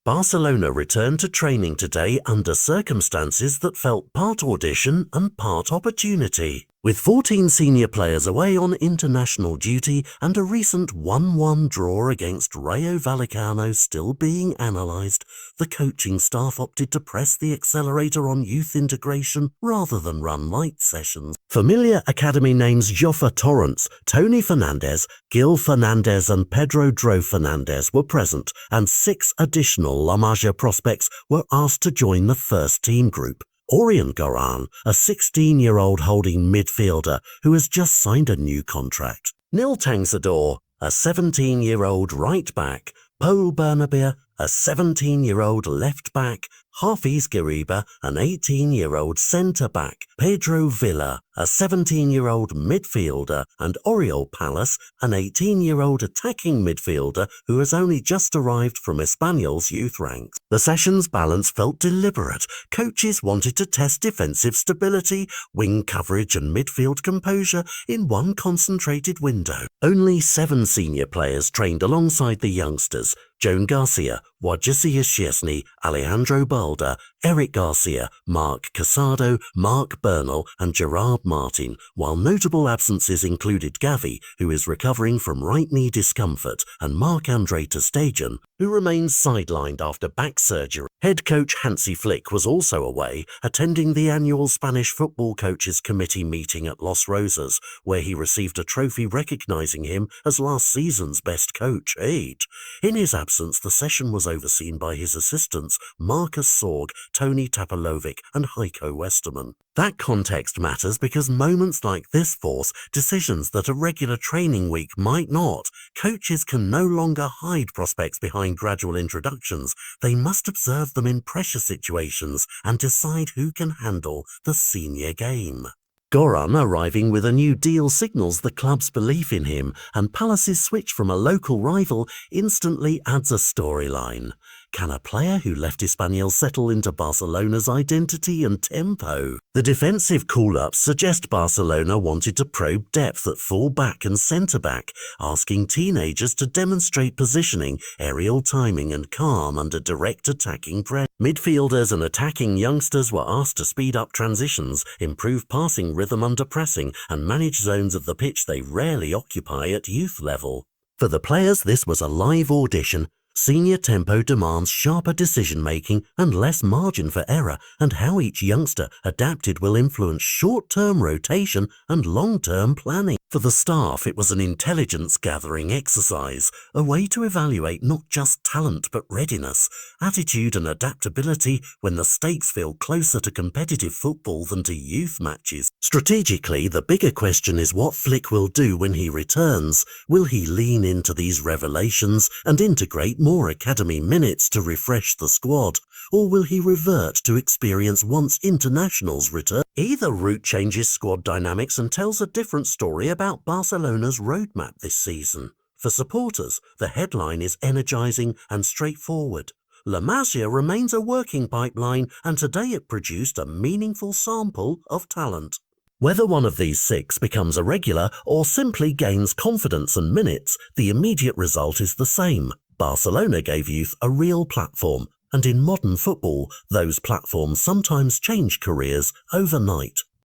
Barcelona returned to training today under circumstances that felt part audition and part opportunity. With 14 senior players away on international duty and a recent 1-1 draw against Rayo Vallecano still being analysed, the coaching staff opted to press the accelerator on youth integration rather than run light sessions. Familiar academy names Joffa Torrents, Tony Fernandez, Gil Fernandez and Pedro Dro Fernandez were present, and 6 additional La Masia prospects were asked to join the first team group. Orion Goran, a 16-year-old holding midfielder who has just signed a new contract. Nil Tangsador, a 17-year-old right-back. Paul Bernabia, a 17-year-old left-back. Hafiz Gariba, an 18-year-old centre-back. Pedro Villa, a 17-year-old midfielder, and Oriol Palace, an 18-year-old attacking midfielder who has only just arrived from Espanyol's youth ranks. The session's balance felt deliberate. Coaches wanted to test defensive stability, wing coverage and midfield composure in one concentrated window. Only 7 senior players trained alongside the youngsters: Joan Garcia, Wojciech Szczesny, Alejandro Balda, Eric Garcia, Mark Casado, Mark Bernal and Gerard Martin, while notable absences included Gavi, who is recovering from right knee discomfort, and Marc-Andre ter Stegen, who remains sidelined after back surgery. Head coach Hansi Flick was also away, attending the annual Spanish Football Coaches Committee meeting at Los Rosas, where he received a trophy recognizing him as last season's best coach. In his absence, the session was overseen by his assistants Marcus Sorg, Tony Tapalovic and Heiko Westermann. That context matters because moments like this force decisions that a regular training week might not. Coaches can no longer hide prospects behind gradual introductions. They must observe them in pressure situations and decide who can handle the senior game. Goran arriving with a new deal signals the club's belief in him, and Palace's switch from a local rival instantly adds a storyline. Can a player who left Espanyol settle into Barcelona's identity and tempo? The defensive call-ups suggest Barcelona wanted to probe depth at full-back and centre-back, asking teenagers to demonstrate positioning, aerial timing and calm under direct attacking pressure. Midfielders and attacking youngsters were asked to speed up transitions, improve passing rhythm under pressing, and manage zones of the pitch they rarely occupy at youth level. For the players, this was a live audition. Senior tempo demands sharper decision-making and less margin for error, and how each youngster adapted will influence short-term rotation and long-term planning. For the staff, it was an intelligence-gathering exercise, a way to evaluate not just talent but readiness, attitude and adaptability when the stakes feel closer to competitive football than to youth matches. Strategically, the bigger question is what Flick will do when he returns. Will he lean into these revelations and integrate more academy minutes to refresh the squad, or will he revert to experience once internationals return? Either route changes squad dynamics and tells a different story about Barcelona's roadmap this season. For supporters, the headline is energising and straightforward. La Masia remains a working pipeline, and today it produced a meaningful sample of talent. Whether one of these 6 becomes a regular or simply gains confidence and minutes, the immediate result is the same. Barcelona gave youth a real platform, and in modern football, those platforms sometimes change careers overnight.